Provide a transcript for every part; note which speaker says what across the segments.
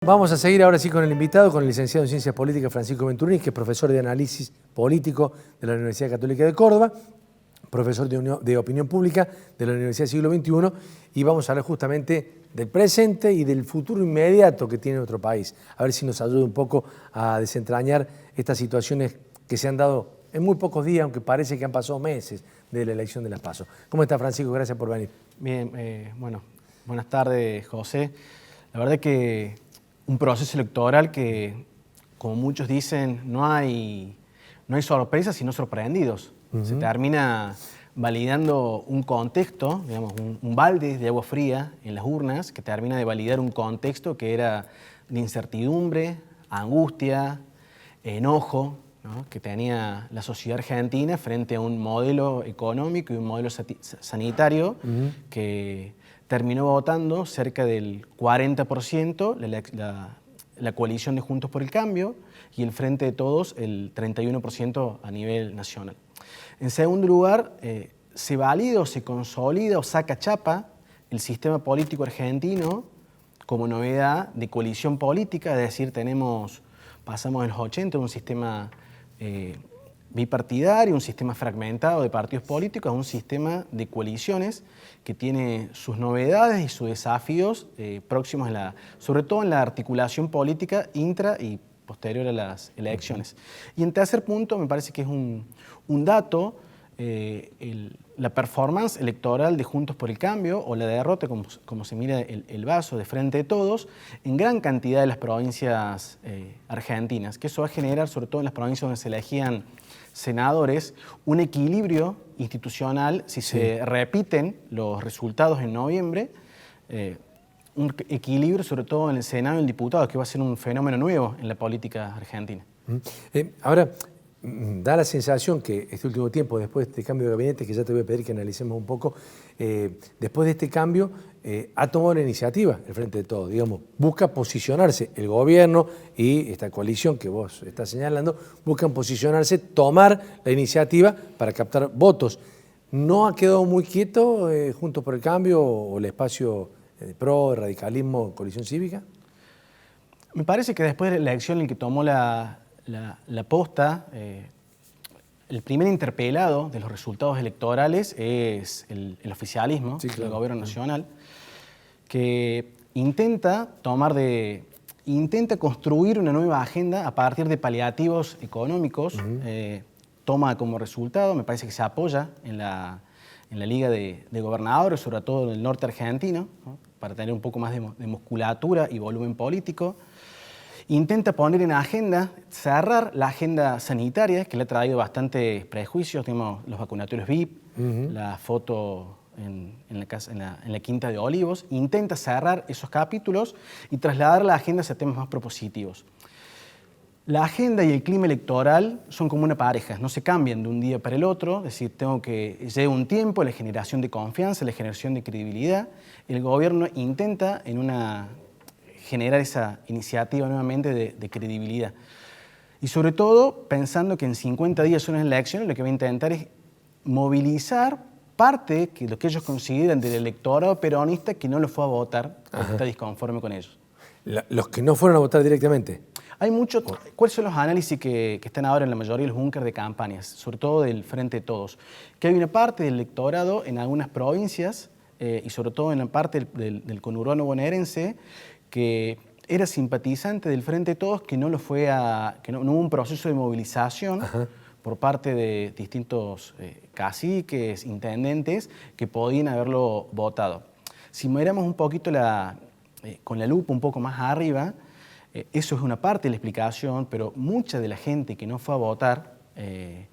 Speaker 1: Vamos a seguir ahora sí con el invitado, con el licenciado en Ciencias Políticas Francisco Venturini, que es profesor de análisis político de la Universidad Católica de Córdoba, profesor de opinión pública de la Universidad Siglo XXI, y vamos a hablar justamente del presente y del futuro inmediato que tiene nuestro país. A ver si nos ayuda un poco a desentrañar estas situaciones que se han dado en muy pocos días, aunque parece que han pasado meses de la elección de las PASO. ¿Cómo está, Francisco? Gracias por venir.
Speaker 2: Bien, bueno, buenas tardes, José. La verdad que un proceso electoral que, como muchos dicen, no hay sorpresas, sino sorprendidos. Se termina validando un contexto, digamos, un balde de agua fría en las urnas, que termina de validar un contexto que era de incertidumbre, angustia, enojo, ¿no?, que tenía la sociedad argentina frente a un modelo económico y un modelo sanitario que terminó votando cerca del 40% la coalición de Juntos por el Cambio y el Frente de Todos el 31% a nivel nacional. En segundo lugar, se valida o se consolida o saca chapa el sistema político argentino como novedad de coalición política, es decir, pasamos en los 80 de un sistema bipartidario, un sistema fragmentado de partidos políticos, a un sistema de coaliciones que tiene sus novedades y sus desafíos próximos, sobre todo en la articulación política intra y posterior a las elecciones. Y en tercer punto, me parece que es un dato, la performance electoral de Juntos por el Cambio o la derrota, como se mira el vaso de Frente de Todos, en gran cantidad de las provincias argentinas, que eso va a generar, sobre todo en las provincias donde se elegían senadores, un equilibrio institucional si se repiten los resultados en noviembre, un equilibrio sobre todo en el Senado y el diputado, que va a ser un fenómeno nuevo en la política argentina.
Speaker 1: Ahora, da la sensación que este último tiempo, después de este cambio de gabinete, que ya te voy a pedir que analicemos un poco, después de este cambio, ha tomado la iniciativa el Frente de Todos, digamos, busca posicionarse, el gobierno y esta coalición que vos estás señalando, buscan posicionarse, tomar la iniciativa para captar votos. ¿No ha quedado muy quieto Juntos por el Cambio o el espacio PRO, radicalismo, coalición cívica?
Speaker 2: Me parece que después de la elección en que tomó la posta, el primer interpelado de los resultados electorales es el oficialismo, sí, claro, del gobierno nacional, que intenta construir una nueva agenda a partir de paliativos económicos. Toma como resultado, me parece que se apoya en la Liga de Gobernadores, sobre todo en el norte argentino, ¿no?, para tener un poco más de musculatura y volumen político. Intenta poner en agenda, cerrar la agenda sanitaria, que le ha traído bastantes prejuicios. Tenemos los vacunatorios VIP, la foto en la Quinta de Olivos. Intenta cerrar esos capítulos y trasladar la agenda hacia temas más propositivos. La agenda y el clima electoral son como una pareja, no se cambian de un día para el otro, es decir, lleva un tiempo la generación de confianza, la generación de credibilidad. El gobierno intenta generar esa iniciativa nuevamente de credibilidad. Y sobre todo, pensando que en 50 días son las elecciones, lo que va a intentar es movilizar parte de lo que ellos consideran del electorado peronista que no lo fue a votar porque está disconforme con ellos.
Speaker 1: Los que no fueron a votar directamente.
Speaker 2: Hay mucho. ¿Cuáles son los análisis que están ahora en la mayoría de los búnkeres de campañas, sobre todo del Frente de Todos? Que hay una parte del electorado en algunas provincias y sobre todo en la parte del conurbano bonaerense que era simpatizante del Frente de Todos, que no hubo un proceso de movilización por parte de distintos caciques, intendentes, que podían haberlo votado. Si miramos un poquito con la lupa un poco más arriba, eso es una parte de la explicación, pero mucha de la gente que no fue a votar en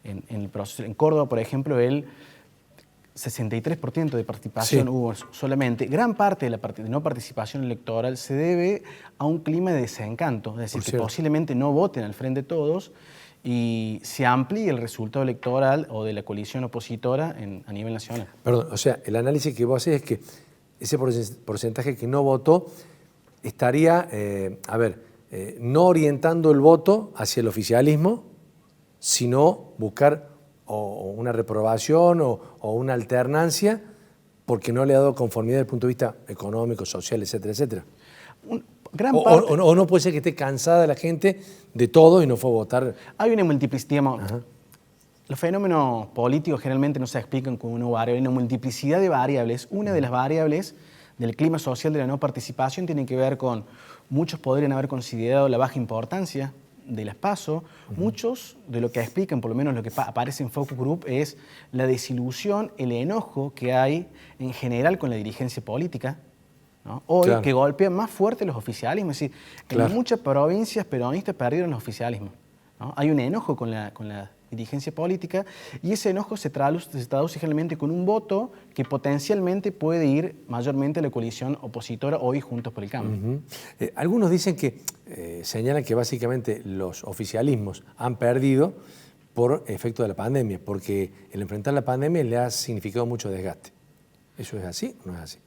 Speaker 2: el proceso, en Córdoba, por ejemplo, el 63% de participación hubo solamente. Gran parte de la no participación electoral se debe a un clima de desencanto, es decir, que posiblemente no voten al Frente de Todos y se amplíe el resultado electoral o de la coalición opositora a nivel nacional.
Speaker 1: Perdón, o sea, el análisis que vos haces es que ese porcentaje que no votó estaría, no orientando el voto hacia el oficialismo, sino buscar o una reprobación o una alternancia porque no le ha dado conformidad desde el punto de vista económico, social, etcétera, etcétera. O no puede ser que esté cansada la gente de todo y no fue a votar.
Speaker 2: Hay una multiplicidad, los fenómenos políticos generalmente no se explican con una variable, hay una multiplicidad de variables. Una de las variables del clima social de la no participación tiene que ver con, muchos podrían haber considerado la baja importancia de las PASO, muchos de lo que explican, por lo menos lo que aparece en Focus Group, es la desilusión, el enojo que hay en general con la dirigencia política, ¿no? Hoy, claro, que golpea más fuerte los oficialismos. Es decir, claro, en muchas provincias peronistas perdieron los oficialismos, ¿no? Hay un enojo con la dirigencia política y ese enojo se traduce generalmente con un voto que potencialmente puede ir mayormente a la coalición opositora hoy Juntos por el Cambio.
Speaker 1: Algunos dicen que, señalan que básicamente los oficialismos han perdido por efecto de la pandemia, porque el enfrentar la pandemia le ha significado mucho desgaste. ¿Eso es así o no es así?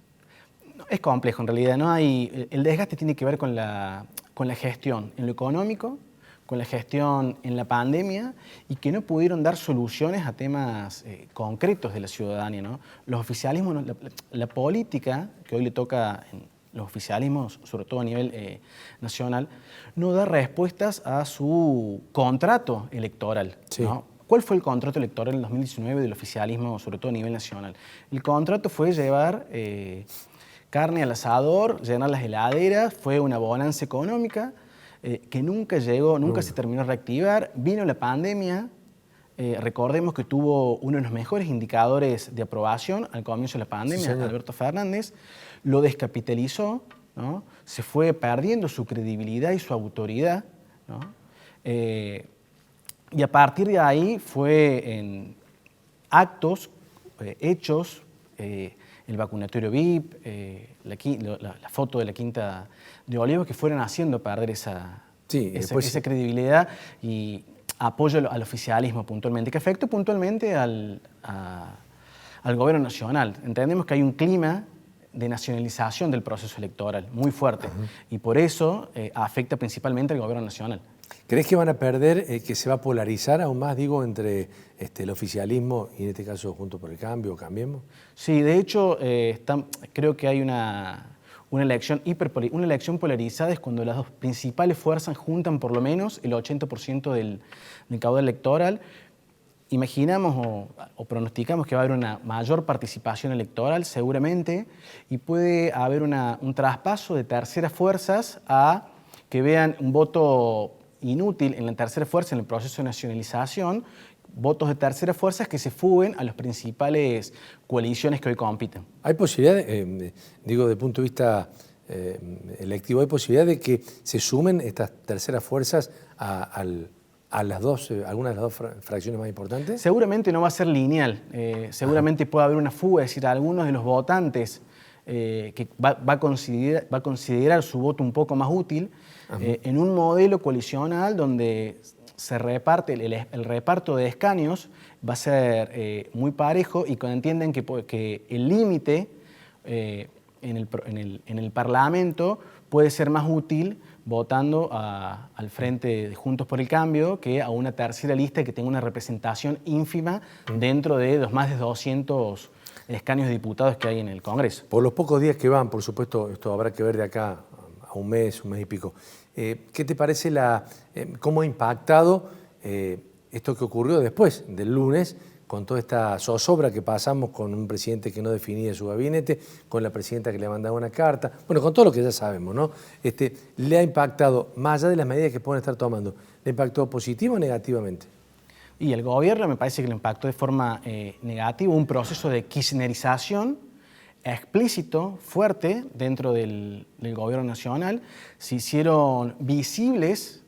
Speaker 2: Es complejo en realidad, ¿no? El desgaste tiene que ver con la gestión en lo económico, con la gestión en la pandemia y que no pudieron dar soluciones a temas concretos de la ciudadanía, ¿no? Los oficialismos, la política que hoy le toca en los oficialismos, sobre todo a nivel nacional, no da respuestas a su contrato electoral, sí, ¿no? ¿Cuál fue el contrato electoral en 2019 del oficialismo, sobre todo a nivel nacional? El contrato fue llevar carne al asador, llenar las heladeras, fue una bonanza económica que nunca llegó, nunca se terminó de reactivar. Vino la pandemia, recordemos que tuvo uno de los mejores indicadores de aprobación al comienzo de la pandemia, sí, Alberto Fernández, lo descapitalizó, ¿no? Se fue perdiendo su credibilidad y su autoridad, ¿no? Y a partir de ahí fue en actos, hechos, el vacunatorio VIP, la foto de la Quinta de Olivos que fueron haciendo perder esa credibilidad y apoyo al oficialismo puntualmente, que afectó puntualmente al gobierno nacional. Entendemos que hay un clima de nacionalización del proceso electoral muy fuerte y por eso afecta principalmente al gobierno nacional.
Speaker 1: ¿Crees que van a perder, que se va a polarizar aún más, digo, entre el oficialismo y en este caso Juntos por el Cambio o Cambiemos?
Speaker 2: Sí, de hecho, creo que hay una elección polarizada es cuando las dos principales fuerzas juntan por lo menos el 80% del caudal electoral. Imaginamos o pronosticamos que va a haber una mayor participación electoral seguramente y puede haber un traspaso de terceras fuerzas a que vean un voto inútil en la tercera fuerza en el proceso de nacionalización, votos de terceras fuerzas que se fuguen a las principales coaliciones que hoy compiten.
Speaker 1: ¿Hay posibilidad, digo, desde el punto de vista electivo, hay posibilidad de que se sumen estas terceras fuerzas a algunas de las dos fracciones más importantes?
Speaker 2: Seguramente no va a ser lineal, seguramente puede haber una fuga, es decir, algunos de los votantes que va a considerar su voto un poco más útil en un modelo coalicional donde se reparte el reparto de escaños va a ser muy parejo y entienden que el límite en el Parlamento puede ser más útil votando al frente de Juntos por el Cambio que a una tercera lista que tenga una representación ínfima dentro de los más de 200 escaños de diputados que hay en el Congreso.
Speaker 1: Por los pocos días que van, por supuesto, esto habrá que ver de acá a un mes y pico. ¿Qué te parece cómo ha impactado esto que ocurrió después del lunes, con toda esta zozobra que pasamos con un presidente que no definía su gabinete, con la presidenta que le mandaba una carta, bueno, con todo lo que ya sabemos, ¿no? ¿Le ha impactado, más allá de las medidas que pueden estar tomando, le impactó positivo o negativamente?
Speaker 2: Y el gobierno me parece que le impactó de forma negativa, un proceso de kirchnerización explícito, fuerte, dentro del gobierno nacional. Se hicieron visibles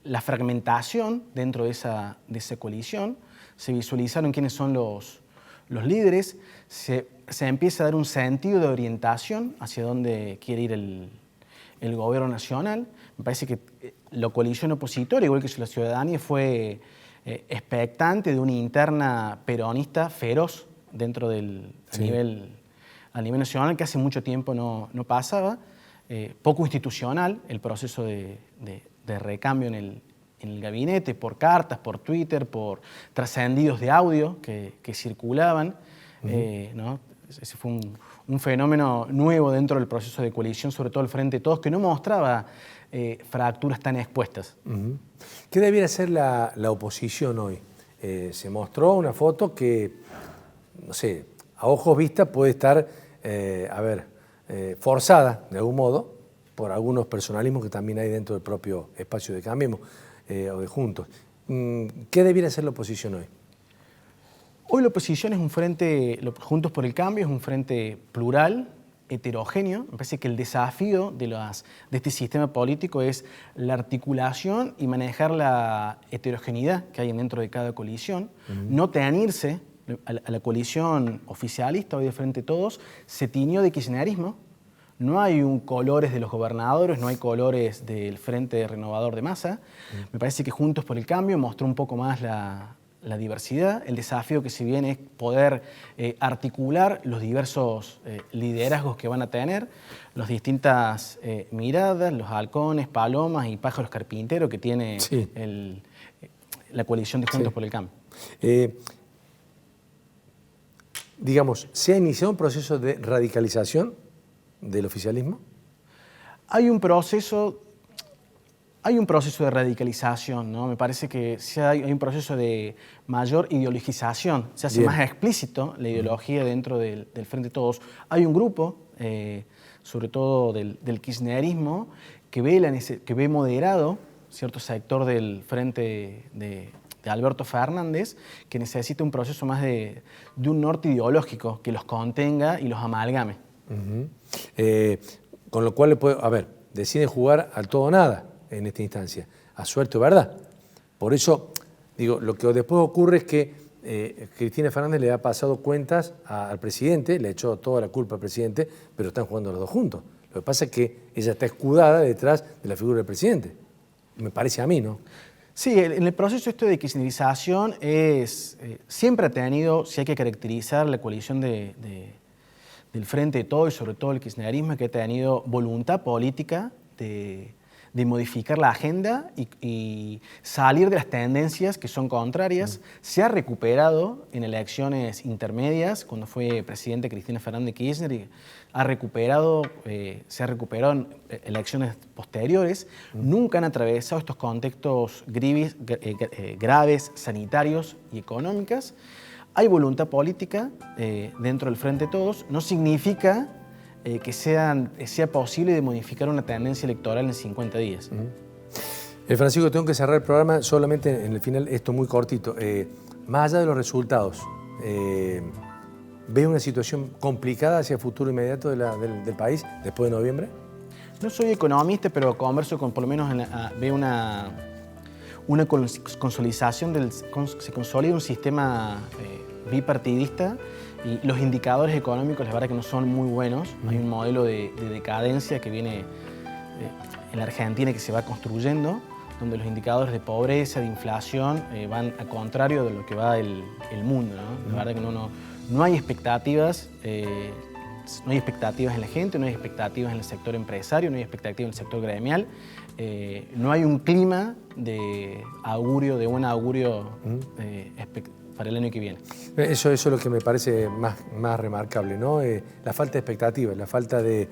Speaker 2: la fragmentación dentro de esa coalición, se visualizaron quiénes son los líderes, se empieza a dar un sentido de orientación hacia dónde quiere ir el gobierno nacional. Me parece que la coalición opositora, igual que la ciudadanía, fue expectante de una interna peronista feroz dentro a nivel nacional, que hace mucho tiempo no pasaba, poco institucional el proceso de recambio en el gabinete, por cartas, por Twitter, por trascendidos de audio que circulaban, ¿no? Ese fue un fenómeno nuevo dentro del proceso de coalición, sobre todo el Frente de Todos, que no mostraba fracturas tan expuestas.
Speaker 1: ¿Qué debiera ser la oposición hoy? Se mostró una foto que, no sé, a ojos vistas puede estar, forzada de algún modo por algunos personalismos que también hay dentro del propio espacio de Cambiemos o de Juntos. ¿Qué debiera ser la oposición hoy?
Speaker 2: Hoy la oposición es un frente, Juntos por el Cambio, es un frente plural, heterogéneo. Me parece que el desafío de este sistema político es la articulación y manejar la heterogeneidad que hay dentro de cada coalición, no teñirse a la coalición oficialista, hoy de Frente Todos, se tiñó de kirchnerismo. No hay colores de los gobernadores, no hay colores del Frente Renovador de Massa. Me parece que Juntos por el Cambio mostró un poco más la diversidad. El desafío que se viene es poder articular los diversos liderazgos que van a tener, las distintas miradas, los halcones, palomas y pájaros carpinteros que tiene la coalición de Juntos por el Cambio.
Speaker 1: Digamos, ¿se ha iniciado un proceso de radicalización del oficialismo?
Speaker 2: Hay un proceso de radicalización, ¿no? Me parece que hay un proceso de mayor ideologización. Se hace más explícito la ideología dentro del Frente de Todos. Hay un grupo, sobre todo del kirchnerismo, que ve moderado cierto sector del Frente de Alberto Fernández, que necesita un proceso más de un norte ideológico que los contenga y los amalgame.
Speaker 1: Con lo cual, deciden jugar al todo o nada en esta instancia, a suerte o verdad. Por eso, digo, lo que después ocurre es que Cristina Fernández le ha pasado cuentas al presidente, le ha echado toda la culpa al presidente, pero están jugando los dos juntos. Lo que pasa es que ella está escudada detrás de la figura del presidente. Me parece a mí, ¿no?
Speaker 2: Sí, en el proceso de kirchnerización siempre ha tenido, si hay que caracterizar la coalición del Frente de Todos y sobre todo el kirchnerismo, que ha tenido voluntad política de modificar la agenda y salir de las tendencias que son contrarias. Se ha recuperado en elecciones intermedias, cuando fue presidente Cristina Fernández de Kirchner, y se ha recuperado en elecciones posteriores. Nunca han atravesado estos contextos graves, sanitarios y económicos. Hay voluntad política dentro del Frente de Todos. No significa que sea posible de modificar una tendencia electoral en 50 días.
Speaker 1: Francisco, tengo que cerrar el programa solamente en el final, esto muy cortito. Más allá de los resultados, ¿ves una situación complicada hacia el futuro inmediato del país después de noviembre?
Speaker 2: No soy economista, pero converso con, por lo menos, veo una consolidación se consolida un sistema bipartidista. Y los indicadores económicos, la verdad que no son muy buenos. Hay un modelo de decadencia que viene en la Argentina que se va construyendo, donde los indicadores de pobreza, de inflación, van a contrario de lo que va el mundo, ¿no? La verdad que no hay expectativas, no hay expectativas en la gente, no hay expectativas en el sector empresario, no hay expectativas en el sector gremial, no hay un clima de buen augurio para el año que viene.
Speaker 1: Eso es lo que me parece más remarcable, ¿no? La falta de expectativas, la falta de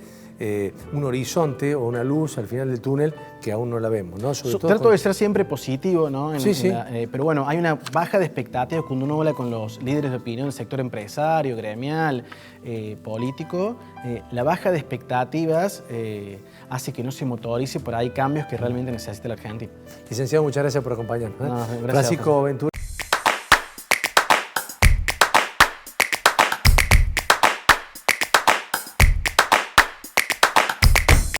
Speaker 1: un horizonte o una luz al final del túnel que aún no la vemos, ¿no?
Speaker 2: Trato de ser siempre positivo, ¿no?
Speaker 1: Sí.
Speaker 2: Pero bueno, hay una baja de expectativas cuando uno habla con los líderes de opinión del sector empresario, gremial, político. La baja de expectativas hace que no se motorice por ahí cambios que realmente necesita la Argentina.
Speaker 1: Licenciado, muchas gracias por acompañarnos.
Speaker 2: No, gracias.
Speaker 1: Francisco Ventura.